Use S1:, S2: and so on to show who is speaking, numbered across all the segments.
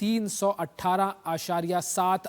S1: 318.7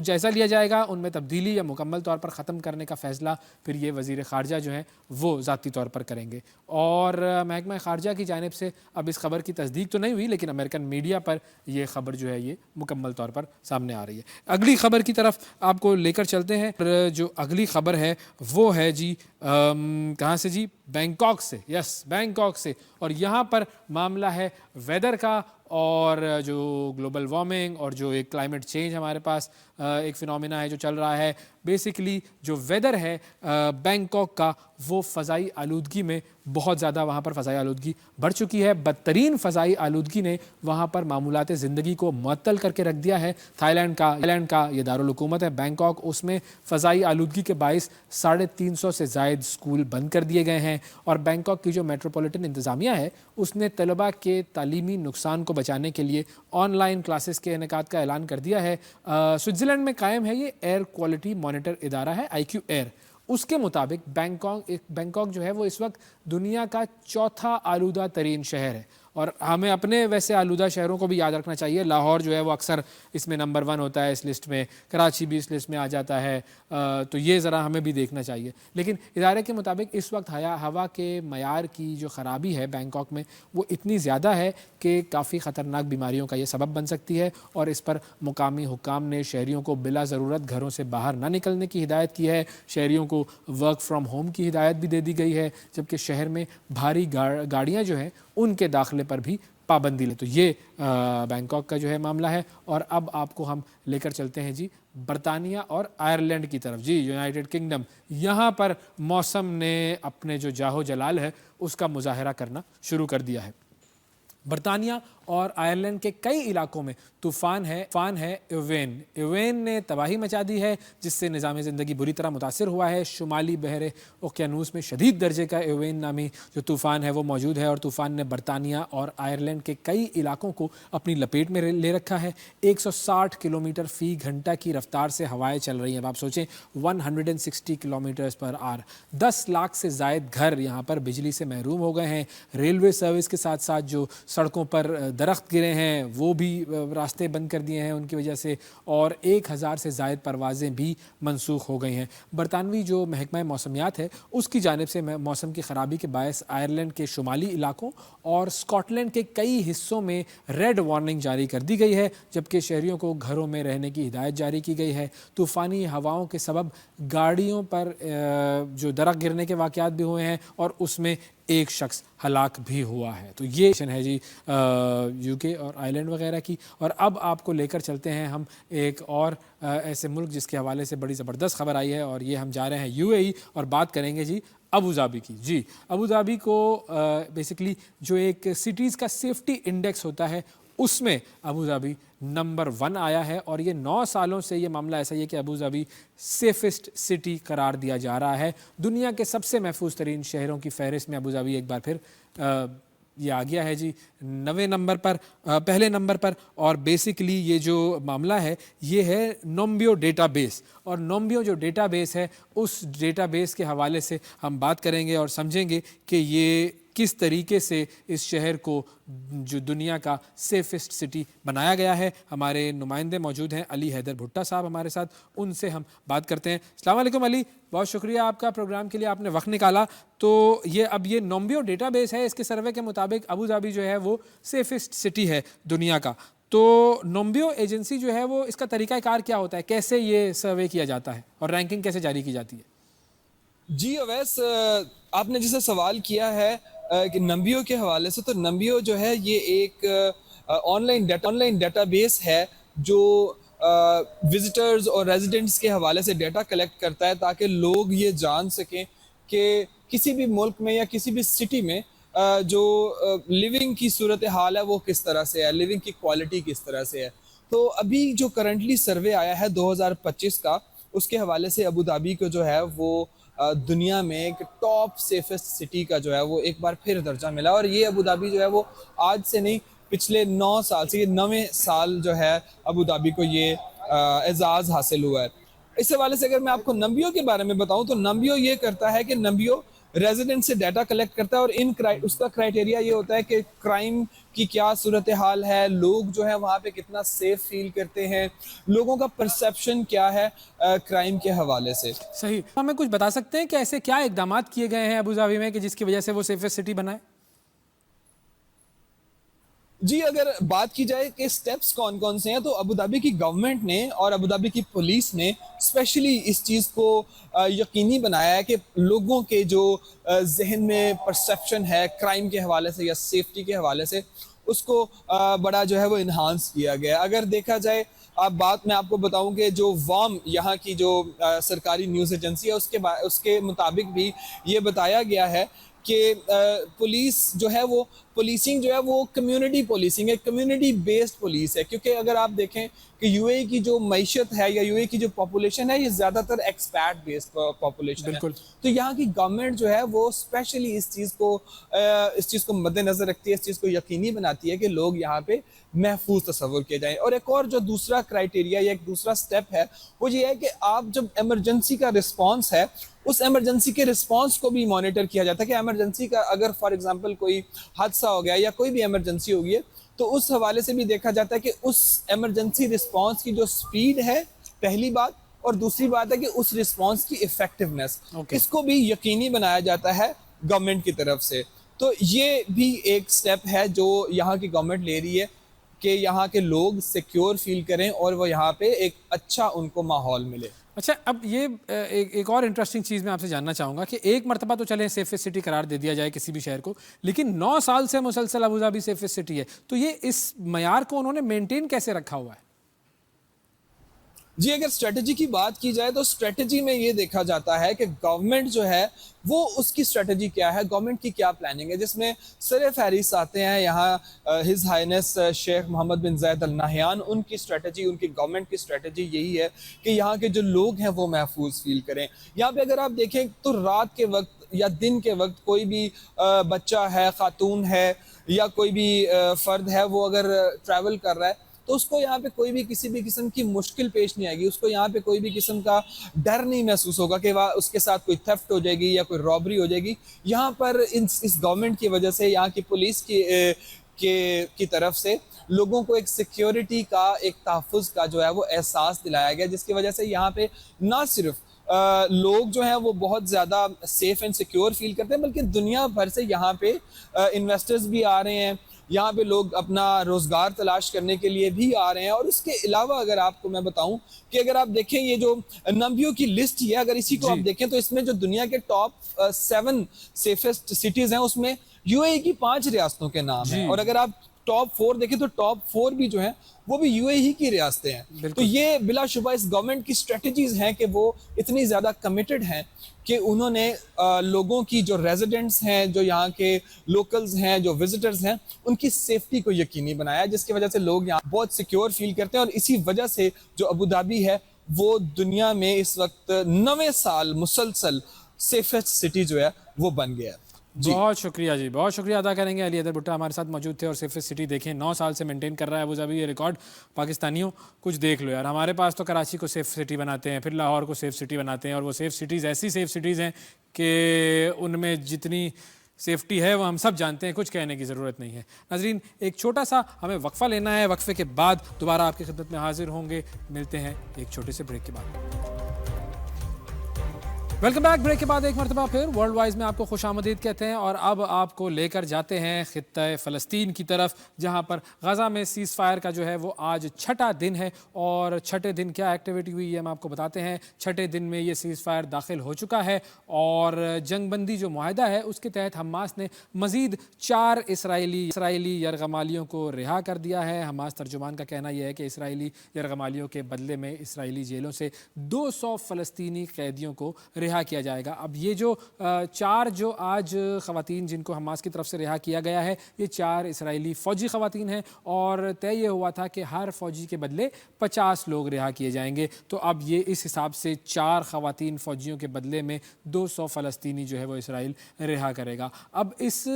S1: جائزہ لیا جائے گا، ان میں تبدیلی یا مکمل طور پر ختم کرنے کا فیصلہ پھر یہ وزیر خارجہ جو ہیں وہ ذاتی طور پر کریں گے۔ اور محکمہ خارجہ کی جانب سے اب اس خبر کی تصدیق تو نہیں ہوئی، لیکن امریکن میڈیا پر یہ خبر جو ہے یہ مکمل طور پر سامنے آ رہی ہے۔ اگلی خبر کی طرف آپ کو لے کر چلتے ہیں۔ جو اگلی خبر ہے وہ ہے جی کہاں سے جی؟ بینکاک سے، یس بینکاک سے، اور یہاں پر معاملہ ہے ویدر کا، اور جو گلوبل وارمنگ اور جو ایک کلائمیٹ چینج ہمارے پاس ایک فینومینا ہے جو چل رہا ہے، بیسیکلی جو ویدر ہے بینکاک کا وہ فضائی آلودگی میں بہت زیادہ وہاں پر فضائی آلودگی بڑھ چکی ہے۔ بدترین فضائی آلودگی نے وہاں پر معمولات زندگی کو معطل کر کے رکھ دیا ہے۔ تھائی لینڈ کا یہ دارالحکومت ہے بینکاک، اس میں فضائی آلودگی کے باعث 350 سے زائد اسکول بند کر دیے گئے ہیں، اور بینکاک کی جو میٹروپولیٹن انتظامیہ ہے اس نے طلباء کے تعلیمی نقصان کو بچانے کے لیے آن لائن کلاسز کے انعقاد کا اعلان کر دیا ہے۔ سوئٹزرلینڈ میں قائم ہے یہ ایئر کوالٹی مانیٹر ادارہ ہے IQ Air۔ اس کے مطابق بینکاک جو ہے وہ اس وقت دنیا کا چوتھا آلودہ ترین شہر ہے، اور ہمیں اپنے ویسے آلودہ شہروں کو بھی یاد رکھنا چاہیے۔ لاہور جو ہے وہ اکثر اس میں نمبر 1 ہوتا ہے اس لسٹ میں، کراچی بھی اس لسٹ میں آ جاتا ہے، تو یہ ذرا ہمیں بھی دیکھنا چاہیے۔ لیکن ادارے کے مطابق اس وقت ہوا کے معیار کی جو خرابی ہے بینکاک میں وہ اتنی زیادہ ہے کہ کافی خطرناک بیماریوں کا یہ سبب بن سکتی ہے، اور اس پر مقامی حکام نے شہریوں کو بلا ضرورت گھروں سے باہر نہ نکلنے کی ہدایت کی ہے۔ شہریوں کو ورک فرام ہوم کی ہدایت بھی دے دی گئی ہے، جبکہ شہر میں بھاری گاڑیاں جو ہیں ان کے داخلے پر بھی پابندی لے۔ تو یہ بینکاک کا جو ہے معاملہ ہے۔ اور اب آپ کو ہم لے کر چلتے ہیں جی برطانیہ اور آئرلینڈ کی طرف، جی یونائیٹڈ کنگڈم۔ یہاں پر موسم نے اپنے جو جاہو جلال ہے اس کا مظاہرہ کرنا شروع کر دیا ہے۔ برطانیہ اور آئرلینڈ کے کئی علاقوں میں طوفان ہے ایوین نے تباہی مچا دی ہے، جس سے نظام زندگی بری طرح متاثر ہوا ہے۔ شمالی بحر اوقیانوس میں شدید درجے کا ایوین نامی جو طوفان ہے وہ موجود ہے، اور طوفان نے برطانیہ اور آئرلینڈ کے کئی علاقوں کو اپنی لپیٹ میں لے رکھا ہے۔ 160 کلومیٹر فی گھنٹہ کی رفتار سے ہوائیں چل رہی ہیں۔ اب آپ سوچیں 160 کلومیٹرز پر آور۔ 10 لاکھ سے زائد گھر یہاں پر بجلی سے محروم ہو گئے ہیں۔ ریلوے سروس کے ساتھ ساتھ جو سڑکوں پر درخت گرے ہیں وہ بھی راستے بند کر دیے ہیں ان کی وجہ سے، اور 1000 سے زائد پروازیں بھی منسوخ ہو گئی ہیں۔ برطانوی جو محکمہ موسمیات ہے اس کی جانب سے موسم کی خرابی کے باعث آئرلینڈ کے شمالی علاقوں اور اسکاٹ لینڈ کے کئی حصوں میں ریڈ وارننگ جاری کر دی گئی ہے، جبکہ شہریوں کو گھروں میں رہنے کی ہدایت جاری کی گئی ہے۔ طوفانی ہواؤں کے سبب گاڑیوں پر جو درخت گرنے کے واقعات بھی ہوئے ہیں، اور اس میں ایک شخص ہلاک بھی ہوا ہے۔ تو یہ ہے جی UK اور آئرلینڈ وغیرہ کی۔ اور اب آپ کو لے کر چلتے ہیں ہم ایک اور ایسے ملک جس کے حوالے سے بڑی زبردست خبر آئی ہے، اور یہ ہم جا رہے ہیں UAE، اور بات کریں گے جی ابو ظبی کی۔ جی ابو ظبی کو بیسیکلی جو ایک سٹیز کا سیفٹی انڈیکس ہوتا ہے اس میں ابو ظبی نمبر 1 آیا ہے، اور یہ 9 سالوں سے یہ معاملہ ایسا ہی ہے کہ ابو ظبی سیفسٹ سٹی قرار دیا جا رہا ہے۔ دنیا کے سب سے محفوظ ترین شہروں کی فہرست میں ابو ظبی ایک بار پھر یہ آ گیا ہے جی 9ویں نمبر پر، پہلے نمبر پر۔ اور بیسیکلی یہ جو معاملہ ہے یہ ہے نومبیو ڈیٹا بیس، اور نومبیو جو ڈیٹا بیس ہے اس ڈیٹا بیس کے حوالے سے ہم بات کریں گے اور سمجھیں گے کہ یہ کس طریقے سے اس شہر کو جو دنیا کا سیفسٹ سٹی بنایا گیا ہے۔ ہمارے نمائندے موجود ہیں علی حیدر بھٹا صاحب ہمارے ساتھ، ان سے ہم بات کرتے ہیں۔ السلام علیکم علی، بہت شکریہ آپ کا، پروگرام کے لیے آپ نے وقت نکالا۔ تو یہ نومبیو ڈیٹا بیس ہے، اس کے سروے کے مطابق ابو ظبی جو ہے وہ سیفسٹ سٹی ہے دنیا کا۔ تو نومبیو ایجنسی جو ہے وہ اس کا طریقہ کار کیا ہوتا ہے، کیسے یہ سروے کیا جاتا ہے اور رینکنگ کیسے جاری کی جاتی ہے؟
S2: جی اویس، آپ نے جسے سوال کیا ہے کہ نمبیو کے حوالے سے، تو نمبیو جو ہے یہ ایک آن لائن ڈیٹا بیس ہے جو وزٹرز اور ریزیڈنٹس کے حوالے سے ڈیٹا کلیکٹ کرتا ہے، تاکہ لوگ یہ جان سکیں کہ کسی بھی ملک میں یا کسی بھی سٹی میں جو لیونگ کی صورتحال ہے وہ کس طرح سے ہے، لیونگ کی کوالٹی کس طرح سے ہے۔ تو ابھی جو کرنٹلی سروے آیا ہے 2025 کا، اس کے حوالے سے ابو ظبی کو جو ہے وہ دنیا میں ایک ٹاپ سیفسٹ سٹی کا جو ہے وہ ایک بار پھر درجہ ملا، اور یہ ابو ظبی جو ہے وہ آج سے نہیں، پچھلے 9 سال سے، یہ 9ویں سال جو ہے ابو ظبی کو یہ اعزاز حاصل ہوا ہے۔ اس حوالے سے اگر میں آپ کو نمبیو کے بارے میں بتاؤں تو نمبیو یہ کرتا ہے کہ نمبیو ریزیڈنٹ سے ڈیٹا کلیکٹ کرتا ہے اور اس کا کرائٹیریا یہ ہوتا ہے کہ کرائم کی کیا صورتحال ہے, لوگ جو ہے وہاں پہ کتنا سیف فیل کرتے ہیں, لوگوں کا پرسیپشن کیا ہے کرائم کے حوالے سے.
S1: صحیح. ہمیں کچھ بتا سکتے ہیں کہ ایسے کیا اقدامات کیے گئے ہیں ابوظہبی میں کہ جس کی وجہ سے وہ سیفسٹ سٹی بنا ہے؟
S2: جی اگر بات کی جائے کہ سٹیپس کون کون سے ہیں, تو ابوظہبی کی گورنمنٹ نے اور ابوظہبی کی پولیس نے اسپیشلی اس چیز کو یقینی بنایا ہے کہ لوگوں کے جو ذہن میں پرسیپشن ہے کرائم کے حوالے سے یا سیفٹی کے حوالے سے, اس کو بڑا جو ہے وہ انہانس کیا گیا. اگر دیکھا جائے بات میں آپ کو بتاؤں کہ جو وام یہاں کی جو سرکاری نیوز ایجنسی ہے اس کے مطابق بھی یہ بتایا گیا ہے کہ پولیس جو ہے وہ پولیسنگ جو ہے وہ کمیونٹی پولیسنگ ہے, کمیونٹی بیسڈ پولیس ہے. کیونکہ اگر آپ دیکھیں کہ یو اے کی جو معیشت ہے یا یو اے کی جو پاپولیشن ہے یہ زیادہ تر ایکسپیٹ بیسڈ پاپولیشن ہے, تو یہاں کی گورنمنٹ جو ہے وہ اسپیشلی اس چیز کو مد نظر رکھتی ہے, اس چیز کو یقینی بناتی ہے کہ لوگ یہاں پہ محفوظ تصور کیے جائیں. اور ایک اور جو دوسرا کرائٹیریا یا ایک دوسرا سٹیپ ہے وہ یہ ہے کہ آپ جب ایمرجنسی کا رسپانس ہے اس ایمرجنسی کے رسپانس کو بھی مانیٹر کیا جاتا ہے کہ ایمرجنسی کا اگر فار ایگزامپل کوئی حادثہ ہو گیا یا کوئی بھی ایمرجنسی ہو گئی ہے تو اس حوالے سے بھی دیکھا جاتا ہے کہ اس ایمرجنسی رسپانس کی جو سپیڈ ہے پہلی بات, اور دوسری بات ہے کہ اس رسپانس کی ایفیکٹونیس, اس کو بھی یقینی بنایا جاتا ہے گورنمنٹ کی طرف سے. تو یہ بھی ایک سٹیپ ہے جو یہاں کی گورنمنٹ لے رہی ہے کہ یہاں کے لوگ سیکیور فیل کریں اور وہ یہاں پہ ایک اچھا ان کو ماحول ملے.
S1: اچھا, اب یہ ایک اور انٹرسٹنگ چیز میں آپ سے جاننا چاہوں گا کہ ایک مرتبہ تو چلیں سیفسٹ سٹی قرار دے دیا جائے کسی بھی شہر کو, لیکن 9 سال سے مسلسل ابوظہبی سیفسٹ سٹی ہے, تو یہ اس معیار کو انہوں نے مینٹین کیسے رکھا ہوا ہے؟
S2: جی اگر اسٹریٹجی کی بات کی جائے تو اسٹریٹجی میں یہ دیکھا جاتا ہے کہ گورنمنٹ جو ہے وہ اس کی اسٹریٹجی کیا ہے, گورنمنٹ کی کیا پلاننگ ہے, جس میں سر فہرست آتے ہیں یہاں ہز ہائنس شیخ محمد بن زاید ال نہیان. ان کی اسٹریٹجی, ان کی گورنمنٹ کی اسٹریٹجی یہی ہے کہ یہاں کے جو لوگ ہیں وہ محفوظ فیل کریں. یہاں پہ اگر آپ دیکھیں تو رات کے وقت یا دن کے وقت کوئی بھی بچہ ہے, خاتون ہے یا کوئی بھی فرد ہے, وہ اگر ٹریول کر رہا ہے تو اس کو یہاں پہ کوئی بھی کسی بھی قسم کی مشکل پیش نہیں آئے گی, اس کو یہاں پہ کوئی بھی قسم کا ڈر نہیں محسوس ہوگا کہ اس کے ساتھ کوئی تھیفٹ ہو جائے گی یا کوئی رابری ہو جائے گی. یہاں پر اس گورنمنٹ کی وجہ سے, یہاں کی پولیس کی طرف سے لوگوں کو ایک سیکیورٹی کا, ایک تحفظ کا جو ہے وہ احساس دلایا گیا, جس کی وجہ سے یہاں پہ نہ صرف لوگ جو ہیں وہ بہت زیادہ سیف اینڈ سیکیور فیل کرتے ہیں بلکہ دنیا بھر سے یہاں پہ انویسٹرز بھی آ رہے ہیں, یہاں پہ لوگ اپنا روزگار تلاش کرنے کے لیے بھی آ رہے ہیں. اور اس کے علاوہ اگر آپ کو میں بتاؤں کہ اگر آپ دیکھیں یہ جو نمبیوں کی لسٹ ہے, اگر اسی کو آپ دیکھیں تو اس میں جو دنیا کے ٹاپ 7 سیفسٹ سٹیز ہیں اس میں یو اے کی 5 ریاستوں کے نام ہیں, اور اگر آپ ٹاپ 4 دیکھیں تو ٹاپ 4 بھی جو ہیں وہ بھی یو اے ہی کی ریاستیں ہیں. تو یہ بلا شبہ اس گورنمنٹ کی اسٹریٹجیز ہیں کہ وہ اتنی زیادہ کمیٹڈ ہیں کہ انہوں نے لوگوں کی جو ریزیڈنٹس ہیں, جو یہاں کے لوکلز ہیں, جو وزٹرز ہیں, ان کی سیفٹی کو یقینی بنایا, جس کی وجہ سے لوگ یہاں بہت سیکیور فیل کرتے ہیں. اور اسی وجہ سے جو ابوظہبی ہے وہ دنیا میں اس وقت 9 سال مسلسل سیفسٹ سٹی جو ہے وہ بن گیا ہے.
S1: بہت شکریہ جی, بہت شکریہ ادا کریں گے. علی حیدر بھٹا ہمارے ساتھ موجود تھے اور سیفسٹ سٹی دیکھیں 9 سال سے مینٹین کر رہا ہے ابوظہبی, یہ ریکارڈ پاکستانیوں کچھ دیکھ لو یار. ہمارے پاس تو کراچی کو سیف سٹی بناتے ہیں, پھر لاہور کو سیف سٹی بناتے ہیں, اور وہ سیف سٹیز ایسی سیف سٹیز ہیں کہ ان میں جتنی سیفٹی ہے وہ ہم سب جانتے ہیں, کچھ کہنے کی ضرورت نہیں ہے. ناظرین ایک چھوٹا سا ہمیں وقفہ لینا ہے, وقفے کے بعد دوبارہ آپ کی خدمت میں حاضر ہوں گے. ملتے ہیں ایک چھوٹے سے بریک کے بعد. Welcome back. بریک کے بعد ایک مرتبہ پھر ورلڈ وائز میں آپ کو خوش آمدید کہتے ہیں, اور اب آپ کو لے کر جاتے ہیں خطہ فلسطین کی طرف, جہاں پر غزہ میں سیز فائر کا جو ہے وہ آج 6واں دن ہے. اور 6ٹھے دن کیا ایکٹیویٹی ہوئی ہے ہم آپ کو بتاتے ہیں. 6ٹھے دن میں یہ سیز فائر داخل ہو چکا ہے, اور جنگ بندی جو معاہدہ ہے اس کے تحت حماس نے مزید 4 اسرائیلی یرغمالیوں کو رہا کر دیا ہے. حماس ترجمان کا کہنا یہ ہے کہ اسرائیلی یرغمالیوں کے بدلے میں اسرائیلی جیلوں سے 200 فلسطینی قیدیوں کو رہا کیا جائے گا. اب یہ جو 4 جو آج خواتین جن کو حماس کی طرف سے رہا کیا گیا ہے, یہ 4 اسرائیلی فوجی خواتین ہیں, اور طے یہ ہوا تھا کہ ہر فوجی کے بدلے 50 لوگ رہا کیے جائیں گے. تو اب یہ اس حساب سے 4 خواتین فوجیوں کے بدلے میں 200 فلسطینی جو ہے وہ اسرائیل رہا کرے گا. اب اس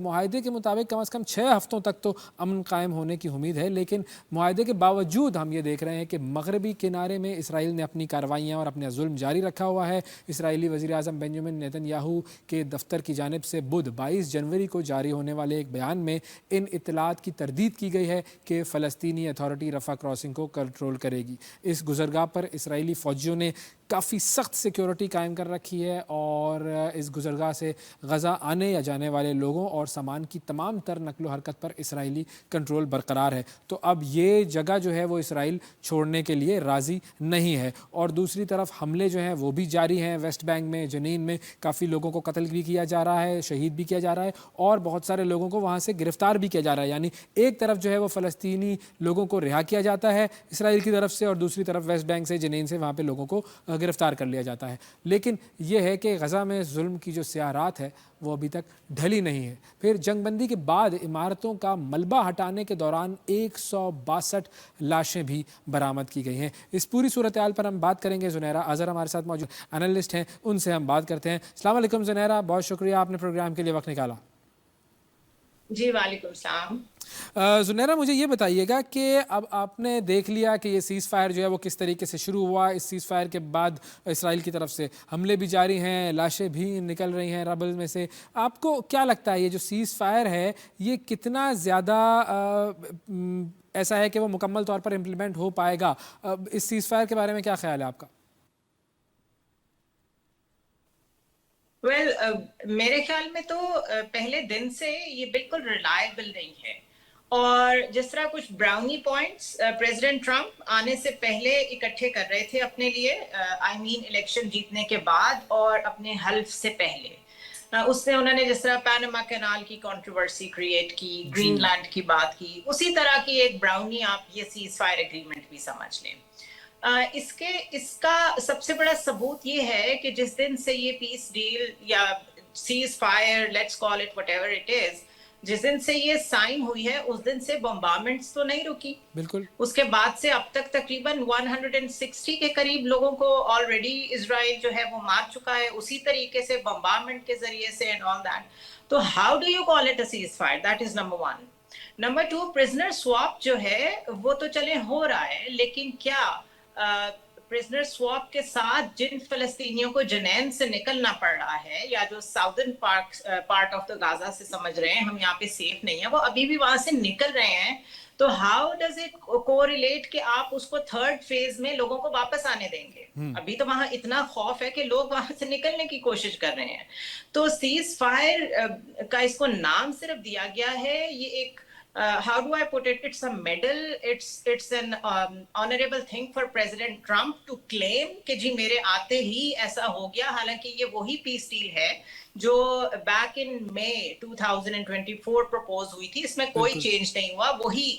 S1: معاہدے کے مطابق کم از کم 6 ہفتوں تک تو امن قائم ہونے کی امید ہے, لیکن معاہدے کے باوجود ہم یہ دیکھ رہے ہیں کہ مغربی کنارے میں اسرائیل نے اپنی کارروائیاں اور اپنا ظلم جاری رکھا ہوا ہے. اسرائیلی وزیر اعظم بنجامن نیتن یاہو کے دفتر کی جانب سے بدھ 22 جنوری کو جاری ہونے والے ایک بیان میں ان اطلاعات کی تردید کی گئی ہے کہ فلسطینی اتھارٹی رفح کراسنگ کو کنٹرول کرے گی۔ اس گزرگاہ پر اسرائیلی فوجیوں نے کافی سخت سیکیورٹی قائم کر رکھی ہے اور اس گزرگاہ سے غزہ آنے یا جانے والے لوگوں اور سامان کی تمام تر نقل و حرکت پر اسرائیلی کنٹرول برقرار ہے۔ تو اب یہ جگہ جو ہے وہ اسرائیل چھوڑنے کے لیے راضی نہیں ہے، اور دوسری طرف حملے جو ہیں وہ بھی جاری ہیں۔ ویسٹ بینک میں، جنین میں کافی لوگوں کو قتل بھی کیا جا رہا ہے، شہید بھی کیا جا رہا ہے، اور بہت سارے لوگوں کو وہاں سے گرفتار بھی کیا جا رہا ہے۔ یعنی ایک طرف جو ہے وہ فلسطینی لوگوں کو رہا کیا جاتا ہے اسرائیل کی طرف سے، اور دوسری طرف ویسٹ بینک سے، جنین سے وہاں پہ لوگوں کو گرفتار کر لیا جاتا ہے۔ لیکن یہ ہے کہ غزہ میں ظلم کی جو سیاہ رات ہے وہ ابھی تک ڈھلی نہیں ہے۔ پھر جنگ بندی کے بعد عمارتوں کا ملبہ ہٹانے کے دوران 162 لاشیں بھی برآمد کی گئی ہیں۔ اس پوری صورتحال پر ہم بات کریں گے۔ زنیرہ اظہر ہمارے ساتھ موجود انالسٹ ہیں، ان سے ہم بات کرتے ہیں۔ السلام علیکم زنیرہ، بہت شکریہ آپ نے پروگرام کے لیے وقت نکالا۔
S3: جی وعلیکم السلام۔
S1: زنیرہ مجھے یہ بتائیے گا کہ اب آپ نے دیکھ لیا کہ یہ سیز فائر جو ہے وہ کس طریقے سے شروع ہوا۔ اس سیز فائر کے بعد اسرائیل کی طرف سے حملے بھی جاری ہیں، لاشیں بھی نکل رہی ہیں ربل میں سے۔ آپ کو کیا لگتا ہے یہ جو سیز فائر ہے یہ کتنا زیادہ ایسا ہے کہ وہ مکمل طور پر امپلیمنٹ ہو پائے گا؟ اس سیز فائر کے بارے میں کیا خیال ہے آپ کا؟
S3: میرے خیال میں تو پہلے دن سے یہ بالکل ریلائبل نہیں ہے، اور جس طرح کچھ براؤنی پوائنٹس پریزیڈنٹ ٹرمپ آنے سے پہلے اکٹھے کر رہے تھے اپنے لیے، الیکشن جیتنے کے بعد اور اپنے حلف سے پہلے، اس میں انہوں نے جس طرح پیناما کینال کی کنٹروورسی کریٹ کی، گرین لینڈ کی بات کی، اسی طرح کی ایک براؤنی آپ یہ سیز فائر ایگریمنٹ بھی سمجھ لیں۔ اس کا سب سے بڑا ثبوت یہ ہے کہ جس دن سے یہ پیس ڈیل یا cease fire, let's call it what ever it is, جس دن سے یہ سائن ہوئی ہے اس دن سے بمبارمنٹس تو نہیں رکی۔
S1: بالکل۔
S3: اس کے بعد سے اب تک تقریباً 160 کے قریب لوگوں کو آلریڈی اسرائیل جو ہے وہ مار چکا ہے، اسی طریقے سے بمبارمنٹ کے ذریعے سے اینڈ آل دیٹ۔ تو how do you call it a cease fire? That is number 1۔ Number 2، prisoner swap جو ہے وہ تو چلے ہو رہا ہے، لیکن کیا پرزنر سواپ کے ساتھ جن فلسطینیوں کو جنین سے نکلنا پڑ رہا ہے، یا جو ساؤدرن پارٹ آف دا غازہ سے سمجھ رہے ہیں ہم یہاں پہ سیف نہیں ہیں، وہ ابھی بھی وہاں سے نکل رہے ہیں، تو ہاؤ ڈز اٹ کوریلیٹ کہ آپ اس کو تھرڈ فیز میں لوگوں کو واپس آنے دیں گے؟ ابھی تو وہاں اتنا خوف ہے کہ لوگ وہاں سے نکلنے کی کوشش کر رہے ہیں۔ تو سیز فائر کا اس کو نام صرف دیا گیا ہے، یہ ایک how do I put it? It's a medal. It's an honorable thing for President Trump to claim کہ جی میرے آتے ہی ایسا ہو گیا، حالانکہ یہ وہی پیس ڈیل ہے جو بیک ان مئی 2024 پروپوز ہوئی تھی، اس میں کوئی چینج نہیں ہوا، وہی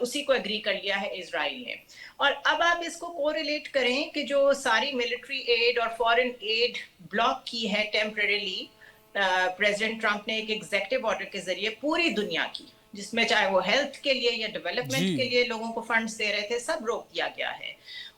S3: اسی کو ایگری کر لیا ہے اسرائیل نے۔ اور اب آپ اس کو کوریلیٹ کریں کہ جو ساری ملٹری ایڈ اور فورن ایڈ بلاک کی ہے ٹیمپریریلی پریزیڈنٹ ٹرمپ نے ایک ایگزیکٹو آرڈر کے ذریعے پوری دنیا کی، جس میں چاہے وہ ہیلتھ کے لیے یا ڈیولپمنٹ کے لیے لوگوں کو فنڈز دے رہے تھے، سب روک دیا گیا ہے۔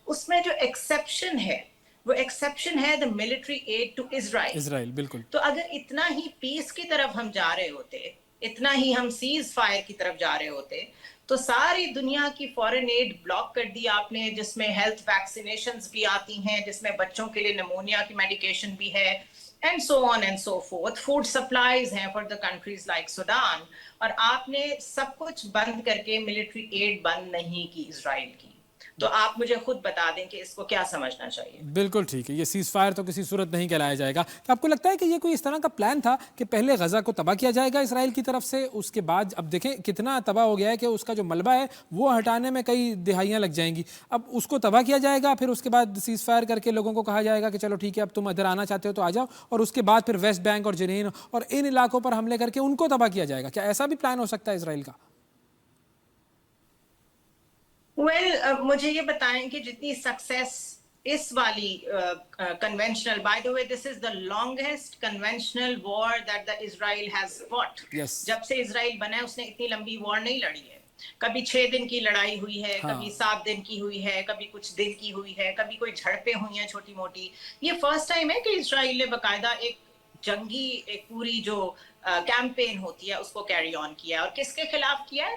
S3: اس میں جو ایکسیپشن ہے وہ ایکسیپشن ہے the military aid to Israel۔
S1: بالکل۔
S3: تو اگر اتنا ہی پیس کی طرف ہم جا رہے ہوتے، اتنا ہی ہم سیز فائر کی طرف جا رہے ہوتے، تو ساری دنیا کی فورن ایڈ بلاک کر دی آپ نے، جس میں ہیلتھ ویکسینیشنز بھی آتی ہیں، جس میں بچوں کے لیے نمونیا کی میڈیکیشن بھی ہے، and so on and so forth۔ Food supplies ہیں for the countries like Sudan, اور آپ نے سب کچھ بند کر کے ملٹری ایڈ بند نہیں کی اسرائیل کی۔ تو آپ مجھے خود بتا دیں کہ اس کو کیا سمجھنا چاہیے۔
S1: بالکل ٹھیک ہے، یہ سیز فائر تو کسی صورت نہیں کہلایا جائے گا۔ کیا آپ کو لگتا ہے کہ یہ کوئی اس طرح کا پلان تھا کہ پہلے غزہ کو تباہ کیا جائے گا اسرائیل کی طرف سے، اس کے بعد اب دیکھیں کتنا تباہ ہو گیا ہے کہ اس کا جو ملبہ ہے وہ ہٹانے میں کئی دہائیاں لگ جائیں گی، اب اس کو تباہ کیا جائے گا، پھر اس کے بعد سیز فائر کر کے لوگوں کو کہا جائے گا کہ چلو ٹھیک ہے اب تم ادھر آنا چاہتے ہو تو آ جاؤ، اور اس کے بعد پھر ویسٹ بینک اور جنین اور ان علاقوں پر حملے کر کے ان کو تباہ کیا جائے گا؟ کیا ایسا بھی پلان ہو سکتا ہے اسرائیل کا؟
S3: مجھے یہ بتائیں کہ جتنی سکسیس اس والی conventional, by the way this is the longest conventional war that the Israel has fought. جب سے اسرائیل بنا ہے اس نے اتنی لمبی وار نہیں لڑی ہے، کبھی 6 دن کی لڑائی ہوئی ہے، کبھی 7 دن کی ہوئی ہے، کبھی کچھ دن کی ہوئی ہے، کبھی کوئی جھڑپیں ہوئی ہیں چھوٹی موٹی۔ یہ فرسٹ ٹائم ہے کہ اسرائیل نے باقاعدہ ایک جنگی ایک پوری جو کیمپین ہوتی ہے اس کو کیری آن کیا ہے، اور کس کے خلاف کیا ہے؟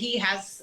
S3: he has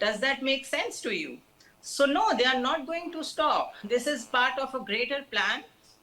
S3: Does that make sense to you? So no, they are not going to stop. This is part of a greater plan.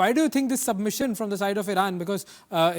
S1: why do you think this submission from the side of Iran? Because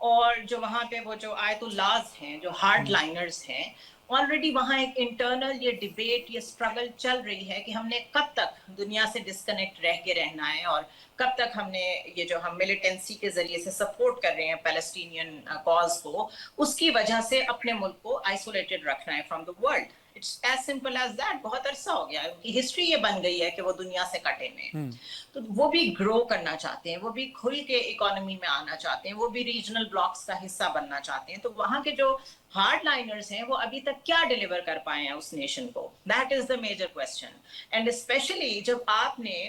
S3: اور جو وہاں پہ وہ جو آیت اللاز ہیں جو hard liners ہیں آلریڈی وہاں ایک انٹرنل یہ ڈیبیٹ یہ اسٹرگل چل رہی ہے کہ ہم نے کب تک دنیا سے ڈسکنیکٹ رہ کے رہنا ہے اور کب تک ہم نے یہ جو ہم ملیٹنسی کے ذریعے سے سپورٹ کر رہے ہیں پیلسٹینین کاز کو اس کی وجہ سے اپنے ملک کو آئسولیٹڈ رکھنا ہے from the world. It's as simple as that. بہت عرصہ ہو گیا ہے ان کی ہسٹری یہ بن گئی ہے کہ وہ دنیا سے کٹے ہوئے ہیں. تو وہ بھی گرو کرنا چاہتے ہیں, وہ بھی کھل کے اکانومی میں آنا چاہتے ہیں, وہ بھی ریجنل بلاکس کا حصہ بننا چاہتے ہیں. تو وہاں کے جو ہارڈ لائنرز ہیں وہ ابھی تک کیا ڈیلیور کر پائے ہیں اس نیشن کو, that is the major question. And specially جب آپ نے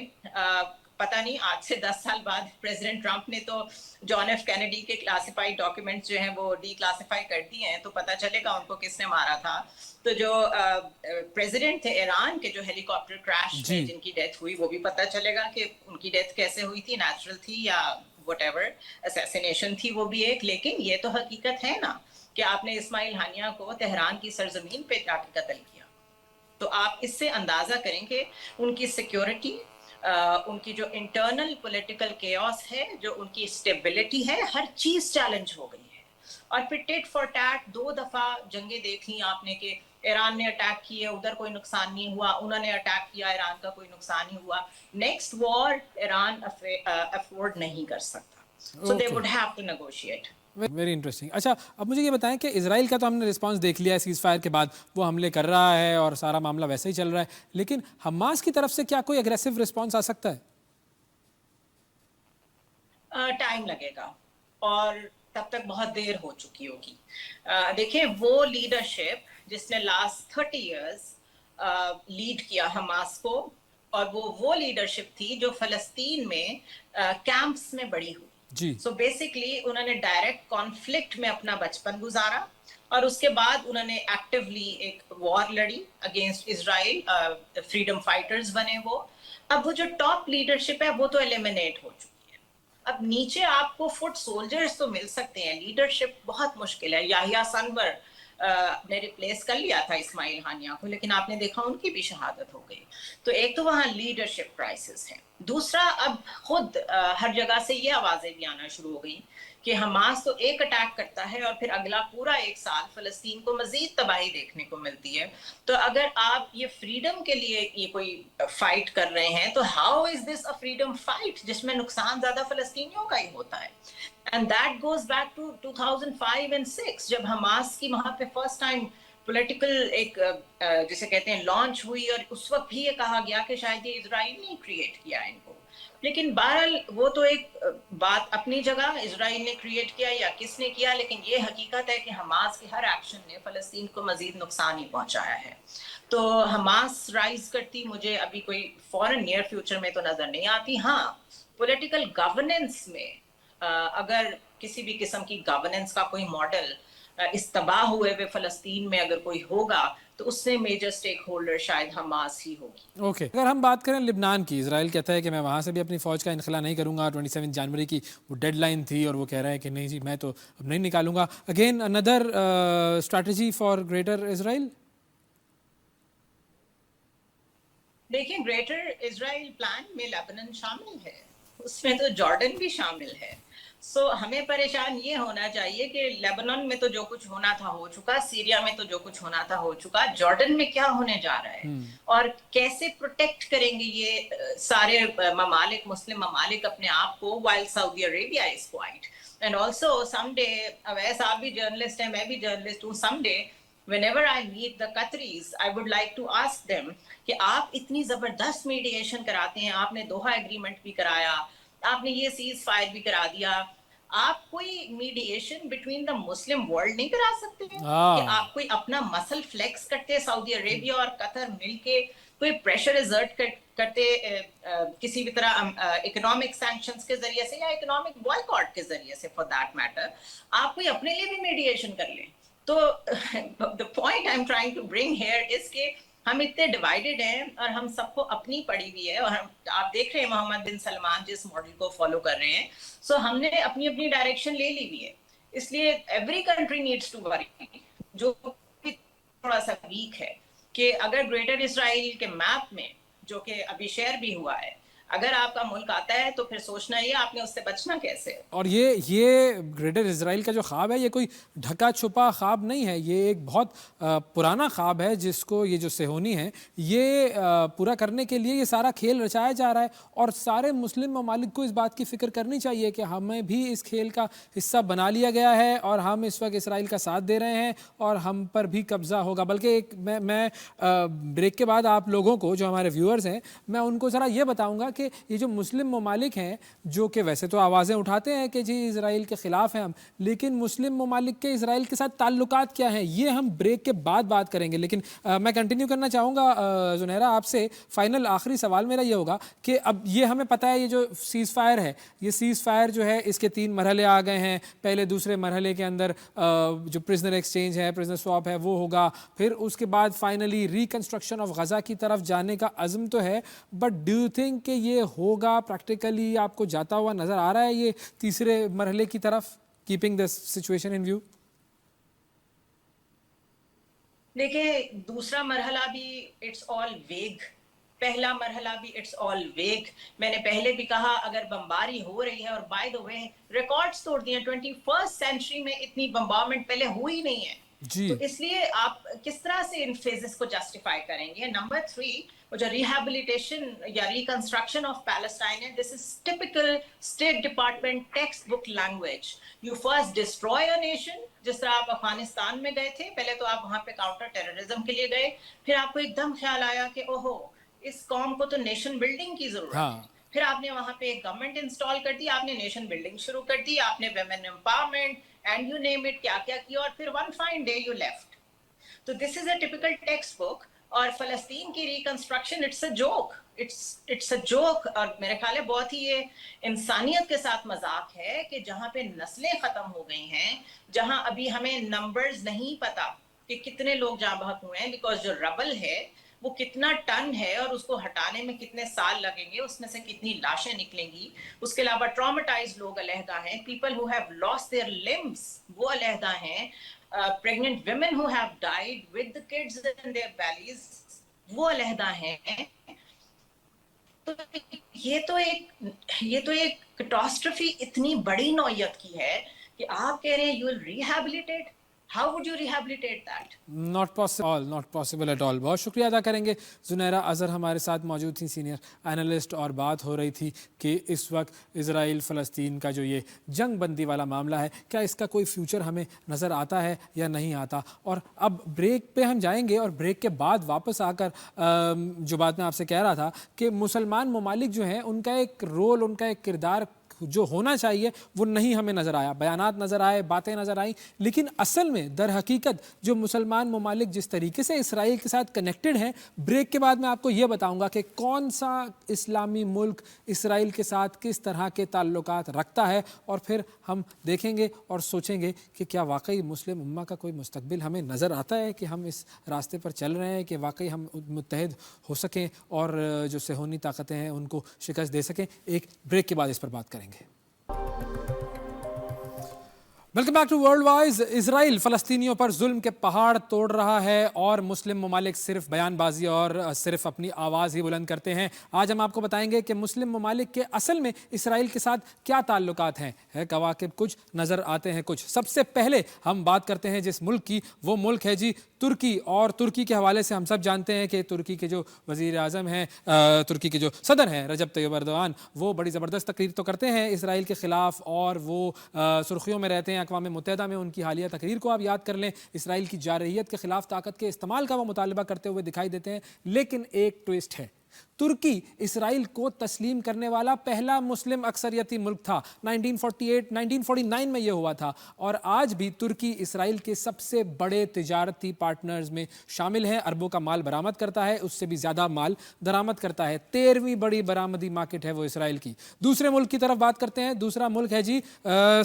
S3: پتہ نہیں آج سے 10 سال بعد پریزیڈنٹ ٹرمپ نے تو جان ایف کینیڈی کے کلاسیفائڈ ڈاکیومنٹس جو ہیں وہ ڈی کلاسیفائی کر دیے ہیں, تو پتہ چلے گا ان کو کس نے مارا تھا. تو جو پریزیڈنٹ تھے ایران کے جو ہیلی کاپٹر کریش میں جن کی ڈیتھ ہوئی, وہ بھی پتہ چلے گا کہ ان کی ڈیتھ کیسے ہوئی تھی, نیچرل تھی یا وٹ ایور اسیسینیشن تھی, وہ بھی ایک. لیکن یہ تو حقیقت ہے نا کہ آپ نے اسماعیل ہانیہ کو تہران کی سرزمین پہ جا کے قتل کیا. تو آپ اس سے اندازہ کریں کہ ان کی سیکیورٹی, ان کی جو انٹرنل پولیٹیکل کیوس ہے, جو ان کی اسٹیبلٹی ہے, ہر چیز چیلنج ہو گئی ہے. اور پھر ٹیٹ فار ٹیٹ 2 دفعہ جنگیں دیکھ لیں آپ نے کہ ایران نے اٹیک کیے, ادھر کوئی نقصان نہیں ہوا, انہوں نے اٹیک کیا, ایران کا کوئی نقصان نہیں ہوا. نیکسٹ وار ایران افورڈ نہیں کر سکتا. So they would have to negotiate.
S1: Very interesting. اچھا اب مجھے یہ بتائیں کہ اسرائیل کا تو ہم نے رسپانس دیکھ لیا ہے, سیز فائر کے بعد وہ حملے کر رہا ہے اور سارا معاملہ ویسے ہی چل رہا ہے, لیکن حماس کی طرف سے کیا کوئی اگریسو رسپانس آ سکتا ہے؟
S3: ٹائم لگے گا اور تب تک بہت دیر ہو چکی ہوگی. دیکھیں وہ لیڈرشپ جس نے لاسٹ 30 ایئرز لیڈ کیا حماس کو, اور وہ لیڈرشپ تھی جو فلسطین میں کیمپس میں بڑی ہوئی.
S1: جی.
S3: سو بیسکلی انہوں نے ڈائریکٹ کانفلکٹ میں اپنا بچپن گزارا اور اس کے بعد انہوں نے ایکٹیولی ایک وار لڑی اگینسٹ اسرائیل, فریڈم فائٹرز بنے وہ. اب وہ جو ٹاپ لیڈرشپ ہے وہ تو ایلیمینیٹ ہو چکی ہے. اب نیچے آپ کو فٹ سولجرز تو مل سکتے ہیں, لیڈرشپ بہت مشکل ہے. یحییٰ سنور نے ریپلیس کر لیا تھا اسماعیل ہانیہ کو, لیکن آپ نے دیکھا ان کی بھی شہادت ہو گئی. تو ایک تو وہاں لیڈرشپ کرائسس ہے. دوسرا اب خود ہر جگہ سے یہ آوازیں بھی آنا شروع ہو گئی کہ حماس تو ایک اٹیک کرتا ہے اور پھر اگلا پورا 1 سال فلسطین کو مزید تباہی دیکھنے کو ملتی ہے. تو اگر آپ یہ فریڈم کے لیے یہ کوئی فائٹ کر رہے ہیں تو how is this a freedom fight جس میں نقصان زیادہ فلسطینیوں کا ہی ہوتا ہے. And that goes back to 2005 and 2006 جب حماس کی وہاں پہ فرسٹ ٹائم پولیٹیکل ایک جسے کہتے ہیں لانچ ہوئی, اور اس وقت بھی یہ کہا گیا کہ شاید یہ اسرائیل نے کریٹ کیا ان کو. لیکن بہرحال وہ تو ایک بات اپنی جگہ, اسرائیل نے کریٹ کیا یا کس نے کیا, لیکن یہ حقیقت ہے کہ حماس کے ہر ایکشن نے فلسطین کو مزید نقصان ہی پہنچایا ہے. تو حماس رائز کرتی مجھے ابھی کوئی فورن نیئر فیوچر میں تو نظر نہیں آتی. ہاں پولیٹیکل گورننس میں اگر کسی بھی قسم کی گورننس کا کوئی ماڈل اس تباہ ہوئے ہوئے فلسطین میں اگر کوئی ہوگا تو اس سے میجر سٹیک ہولڈر شاید حماس ہی ہوگی.
S1: اوکے, اگر ہم بات کریں لبنان کی, اسرائیل کہتا ہے کہ میں وہاں سے بھی اپنی فوج کا انخلا نہیں کروں گا. 27 جنوری کی وہ ڈیڈ لائن تھی اور وہ کہہ رہا ہے کہ نہیں جی میں تو اب نہیں نکالوں گا. اگین اندر اسٹریٹجی فار گریٹر اسرائیل.
S3: دیکھیں گریٹر اسرائیل پلان میں لیبنان شامل ہے, اس میں تو جارڈن بھی شامل ہے. سو ہمیں پریشان یہ ہونا چاہیے کہ لیبنان میں تو جو کچھ ہونا تھا ہو چکا, سیریا میں تو جو کچھ ہونا تھا ہو چکا, جارڈن میں کیا ہونے جا رہا ہے اور کیسے پروٹیکٹ کریں گے یہ سارے ممالک, مسلم ممالک اپنے آپ کو, while Saudi Arabia is quiet. And also someday, Owais آپ بھی جرنلسٹ ہیں, میں بھی جرنلسٹ ہوں, someday whenever I meet the Qataris, I would like to ask them کہ آپ اتنی زبردست میڈیشن کراتے ہیں, آپ نے دوحہ ایگریمنٹ بھی کرایا, آپ نے یہ سیز فائر بھی کرا دیا, آپ کوئی mediation between the Muslim world نہیں کرا سکتے ہیں کہ آپ کوئی اپنا مسل فلیکس کرتے, سعودی عربیہ اور قطر مل کے کوئی پریشر ایگزرٹ کرتے کسی بھی طرح اکنامک سینکشنز کے ذریعے سے یا اکنامک بوائیکاٹ کے ذریعے سے فار دیٹ میٹر, آپ کوئی اپنے لیے بھی میڈیشن کر لیں. تو the point I'm trying to bring here is کہ ہم اتنے ڈیوائیڈڈ ہیں اور ہم سب کو اپنی پڑی ہوئی ہے, اور آپ دیکھ رہے ہیں محمد بن سلمان جس ماڈل کو فالو کر رہے ہیں. سو ہم نے اپنی اپنی ڈائریکشن لے لی ہوئی ہے, اس لیے every country needs to worry. جو تھوڑا سا ویک ہے کہ اگر گریٹر اسرائیل کے میپ میں جو کہ ابھی شیئر بھی ہوا ہے, اگر آپ کا ملک آتا ہے تو پھر سوچنا یہ آپ نے اس سے بچنا کیسے.
S1: اور یہ گریٹر اسرائیل کا جو خواب ہے یہ کوئی ڈھکا چھپا خواب نہیں ہے, یہ ایک بہت پرانا خواب ہے جس کو یہ جو صہیونی ہیں یہ پورا کرنے کے لیے یہ سارا کھیل رچایا جا رہا ہے. اور سارے مسلم ممالک کو اس بات کی فکر کرنی چاہیے کہ ہمیں بھی اس کھیل کا حصہ بنا لیا گیا ہے اور ہم اس وقت اسرائیل کا ساتھ دے رہے ہیں اور ہم پر بھی قبضہ ہوگا. بلکہ میں بریک کے بعد آپ لوگوں کو جو ہمارے ویورز ہیں میں ان کو ذرا یہ بتاؤں گا کہ یہ جو مسلم ممالک ہیں جو کہ ویسے تو آوازیں اٹھاتے ہیں کہ جی اسرائیل کے خلاف ہیں ہم, لیکن مسلم ممالک کے اسرائیل کے ساتھ تعلقات کیا ہیں یہ ہم بریک کے بعد بات کریں گے. لیکن میں کنٹینیو کرنا چاہوں گا زنیرہ آپ سے. فائنل آخری سوال میرا یہ ہوگا کہ اب یہ ہمیں پتہ ہے یہ جو سیز فائر ہے یہ سیز فائر جو ہے اس کے 3 مرحلے آ گئے ہیں. پہلے دوسرے مرحلے کے اندر جو پرزنر ایکسچینج ہے, پرزنر سواپ ہے وہ ہوگا, پھر اس کے بعد فائنلی ریکنسٹرکشن آف غزہ کی طرف جانے کا عزم تو ہے. بٹ ڈو یو تھنک کہ یہ ہوگا پریکٹیکلی, آپ کو جاتا ہوا نظر آ رہا ہے یہ تیسرے مرحلے کی طرف, keeping the situation in view?
S3: دیکھیں دوسرا مرحلہ بھی اٹس آل ویگ, پہلا مرحلہ بھی اٹس آل ویگ. میں نے پہلے بھی کہا اگر بمباری ہو رہی ہے, اور بائی دا وے ریکارڈز توڑ دیے, 21st سینچری میں اتنی بمبارمنٹ پہلے ہوئی نہیں ہے تو اس لیے آپ کس طرح سے ان فیزز کو جسٹیفائی کریں گے. نمبر 3 وہ جو ریہیبلیٹیشن یا ریکنسٹرکشن آف پیلسٹائن ہے, this is typical State Department textbook language. You first destroy a nation, جس طرح آپ افغانستان میں گئے تھے, پہلے تو آپ وہاں پہ کاؤنٹر ٹیررزم کے لیے گئے, پھر آپ کو ایک دم خیال آیا کہ اوہو اس قوم کو تو نیشن بلڈنگ کی ضرورت ہے, پھر آپ نے وہاں پہ ایک گورنمنٹ انسٹال کر دی, آپ نے نیشن بلڈنگ شروع کر دی, آپ نے women empowerment and you name it کیا کیا کیا, اور پھر one fine day you left. تو this is a typical text book. اور فلسطین کی reconstruction it's a joke, it's a joke. اور میرے خیال ہے بہت ہی یہ انسانیت کے ساتھ مذاق ہے کہ جہاں پہ نسلیں ختم ہو گئی ہیں, جہاں ابھی ہمیں نمبرز نہیں پتا کہ کتنے لوگ جہاں بحق ہوئے ہیں, بیکاز جو ربل ہے وہ کتنا ٹن ہے اور اس کو ہٹانے میں کتنے سال لگیں گے, اس میں سے کتنی لاشیں نکلیں گی. اس کے علاوہ ٹراماٹائز لوگ علیحدہ ہیں, people who have lost their limbs وہ علیحدہ ہیں, pregnant women who have died with the kids in their bellies وہ علیحدہ ہیں. تو یہ تو ایک کٹاسٹرفی اتنی بڑی نوعیت کی ہے کہ آپ کہہ رہے ہیں you will rehabilitate. How would you rehabilitate that?
S1: Not possible at all. بہت شکریہ ادا کریں گے. زنیرہ اظہر ہمارے ساتھ موجود تھیں, سینئر اینالسٹ, اور بات ہو رہی تھی کہ اس وقت اسرائیل فلسطین کا جو یہ جنگ بندی والا معاملہ ہے کیا اس کا کوئی فیوچر ہمیں نظر آتا ہے یا نہیں آتا. اور اب بریک پہ ہم جائیں گے اور بریک کے بعد واپس آ کر جو بات میں آپ سے کہہ رہا تھا کہ مسلمان ممالک جو ہیں ان کا ایک رول, ان کا ایک کردار جو ہونا چاہیے وہ نہیں ہمیں نظر آیا. بیانات نظر آئے, باتیں نظر آئیں, لیکن اصل میں در حقیقت جو مسلمان ممالک جس طریقے سے اسرائیل کے ساتھ کنیکٹڈ ہیں, بریک کے بعد میں آپ کو یہ بتاؤں گا کہ کون سا اسلامی ملک اسرائیل کے ساتھ کس طرح کے تعلقات رکھتا ہے, اور پھر ہم دیکھیں گے اور سوچیں گے کہ کیا واقعی مسلم امہ کا کوئی مستقبل ہمیں نظر آتا ہے کہ ہم اس راستے پر چل رہے ہیں کہ واقعی ہم متحد ہو سکیں اور جو صہیونی طاقتیں ہیں ان کو شکست دے سکیں. ایک بریک کے بعد اس پر بات کریں گے. Welcome back to World Wise. Israel فلسطینیوں پر ظلم کے پہاڑ توڑ رہا ہے اور مسلم ممالک صرف بیان بازی اور صرف اپنی آواز ہی بلند کرتے ہیں. آج ہم آپ کو بتائیں گے کہ مسلم ممالک کے اصل میں اسرائیل کے ساتھ کیا تعلقات ہیں. ہے کواکب کچھ, نظر آتے ہیں کچھ. سب سے پہلے ہم بات کرتے ہیں جس ملک کی, وہ ملک ہے جی ترکی. اور ترکی کے حوالے سے ہم سب جانتے ہیں کہ ترکی کے جو وزیر اعظم ہیں, ترکی کے جو صدر ہیں رجب طیب ایردوان, وہ بڑی زبردست تقریر تو کرتے ہیں اسرائیل کے خلاف اور وہ سرخیوں میں رہتے ہیں. اقوام متحدہ میں ان کی حالیہ تقریر کو آپ یاد کر لیں, اسرائیل کی جارحیت کے خلاف طاقت کے استعمال کا وہ مطالبہ کرتے ہوئے دکھائی دیتے ہیں. لیکن ایک ٹویسٹ ہے, ترکی اسرائیل کو تسلیم کرنے والا پہلا مسلم اکثریتی ملک تھا. 1949 میں یہ ہوا تھا, اور آج بھی ترکی اسرائیل کے سب سے بڑے تجارتی پارٹنرز میں شامل ہیں. اربوں کا مال برآمد کرتا ہے, اس سے بھی زیادہ مال درآمد کرتا ہے. 13ویں بڑی برآمدی مارکیٹ ہے وہ اسرائیل کی. دوسرے ملک کی طرف بات کرتے ہیں. دوسرا ملک ہے جی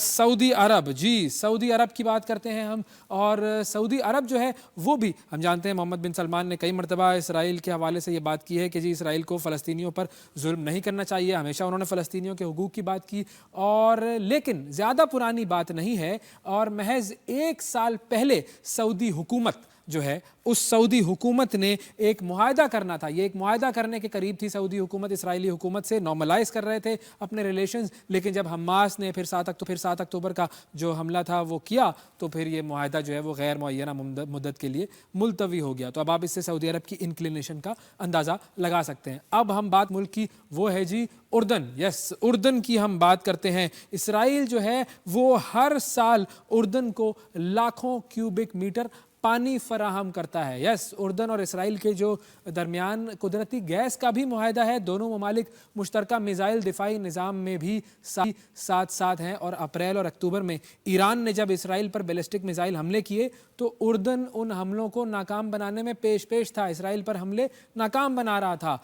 S1: سعودی عرب. جی سعودی عرب کی بات کرتے ہیں ہم, اور سعودی عرب جو ہے وہ بھی ہم جانتے ہیں محمد بن سلمان نے کئی مرتبہ اسرائیل کے حوالے سے یہ بات کی ہے کہ جی اسرائیل کو فلسطینیوں پر ظلم نہیں کرنا چاہیے. ہمیشہ انہوں نے فلسطینیوں کے حقوق کی بات کی, اور لیکن زیادہ پرانی بات نہیں ہے, اور محض 1 سال پہلے سعودی حکومت جو ہے اس سعودی حکومت نے ایک معاہدہ کرنا تھا. یہ ایک معاہدہ کرنے کے قریب تھی سعودی حکومت اسرائیلی حکومت سے, نارملائز کر رہے تھے اپنے ریلیشنز, لیکن جب حماس نے پھر 7 اکتوبر کا جو حملہ تھا وہ کیا تو پھر یہ معاہدہ جو ہے وہ غیر معینہ مدت کے لیے ملتوی ہو گیا. تو اب آپ اس سے سعودی عرب کی انکلینیشن کا اندازہ لگا سکتے ہیں. اب ہم بات ملک کی وہ ہے جی اردن. یس, اردن کی ہم بات کرتے ہیں. اسرائیل جو ہے وہ ہر سال اردن کو لاکھوں کیوبک میٹر پانی فراہم کرتا ہے. یس, اردن اور اسرائیل کے جو درمیان قدرتی گیس کا بھی معاہدہ ہے. دونوں ممالک مشترکہ میزائل دفاعی نظام میں بھی ساتھ ساتھ ہیں, اور اپریل اور اکتوبر میں ایران نے جب اسرائیل پر بیلسٹک میزائل حملے کیے تو اردن ان حملوں کو ناکام بنانے میں پیش تھا. اسرائیل پر حملے ناکام بنا رہا تھا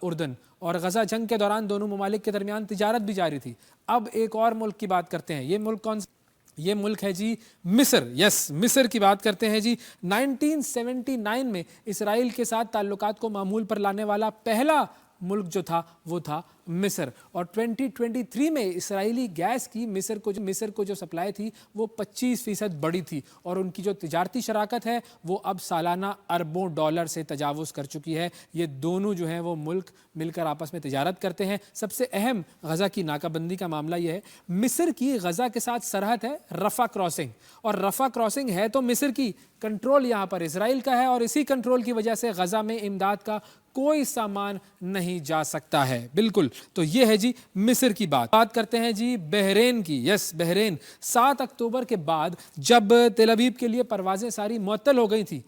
S1: اردن, اور غزہ جنگ کے دوران دونوں ممالک کے درمیان تجارت بھی جاری تھی. اب ایک اور ملک کی بات کرتے ہیں. یہ ملک کون سا؟ یہ ملک ہے جی مصر. یس, مصر کی بات کرتے ہیں جی. 1979 میں اسرائیل کے ساتھ تعلقات کو معمول پر لانے والا پہلا ملک جو تھا وہ تھا مصر, اور 2023 میں اسرائیلی گیس کی مصر کو جو سپلائی تھی وہ 25% بڑی تھی, اور ان کی جو تجارتی شراکت ہے وہ اب سالانہ اربوں ڈالر سے تجاوز کر چکی ہے. یہ دونوں جو ہیں وہ ملک مل کر آپس میں تجارت کرتے ہیں. سب سے اہم غزہ کی ناکہ بندی کا معاملہ یہ ہے, مصر کی غزہ کے ساتھ سرحد ہے رفح کراسنگ, اور رفح کراسنگ ہے تو مصر کی, کنٹرول یہاں پر اسرائیل کا ہے, اور اسی کنٹرول کی وجہ سے غزہ میں امداد کا کوئی سامان نہیں جا سکتا ہے. بالکل, تو یہ ہے جی مصر کی بات کرتے ہیں جی بحرین کی. یس, بحرین. 7 اکتوبر کے بعد جب تل ابیب کے لیے پروازیں ساری معطل ہو گئی تھیں,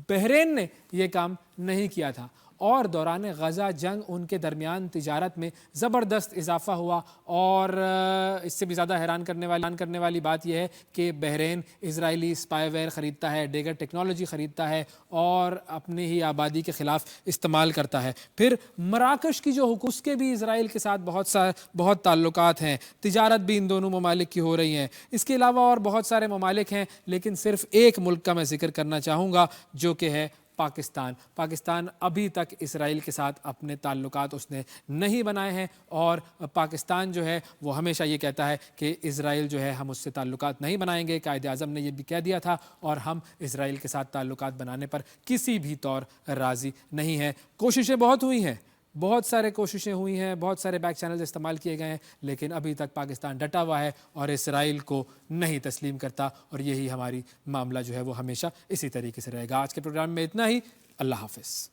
S1: بحرین نے یہ کام نہیں کیا تھا, اور دوران غزہ جنگ ان کے درمیان تجارت میں زبردست اضافہ ہوا. اور اس سے بھی زیادہ حیران کرنے والی بات یہ ہے کہ بحرین اسرائیلی اسپائی ویئر خریدتا ہے, ڈیگر ٹیکنالوجی خریدتا ہے, اور اپنی ہی آبادی کے خلاف استعمال کرتا ہے. پھر مراکش کی جو حکومت, اس کے بھی اسرائیل کے ساتھ بہت تعلقات ہیں, تجارت بھی ان دونوں ممالک کی ہو رہی ہیں. اس کے علاوہ اور بہت سارے ممالک ہیں, لیکن صرف ایک ملک کا میں ذکر کرنا چاہوں گا جو کہ ہے پاکستان. پاکستان ابھی تک اسرائیل کے ساتھ اپنے تعلقات اس نے نہیں بنائے ہیں, اور پاکستان جو ہے وہ ہمیشہ یہ کہتا ہے کہ اسرائیل جو ہے ہم اس سے تعلقات نہیں بنائیں گے. قائد اعظم نے یہ بھی کہہ دیا تھا, اور ہم اسرائیل کے ساتھ تعلقات بنانے پر کسی بھی طور راضی نہیں ہیں. کوششیں بہت ہوئی ہیں, بہت سارے کوششیں ہوئی ہیں, بہت سارے بیک چینلز استعمال کیے گئے ہیں, لیکن ابھی تک پاکستان ڈٹا ہوا ہے اور اسرائیل کو نہیں تسلیم کرتا, اور یہی ہماری معاملہ جو ہے وہ ہمیشہ اسی طریقے سے رہے گا. آج کے پروگرام میں اتنا ہی. اللہ حافظ.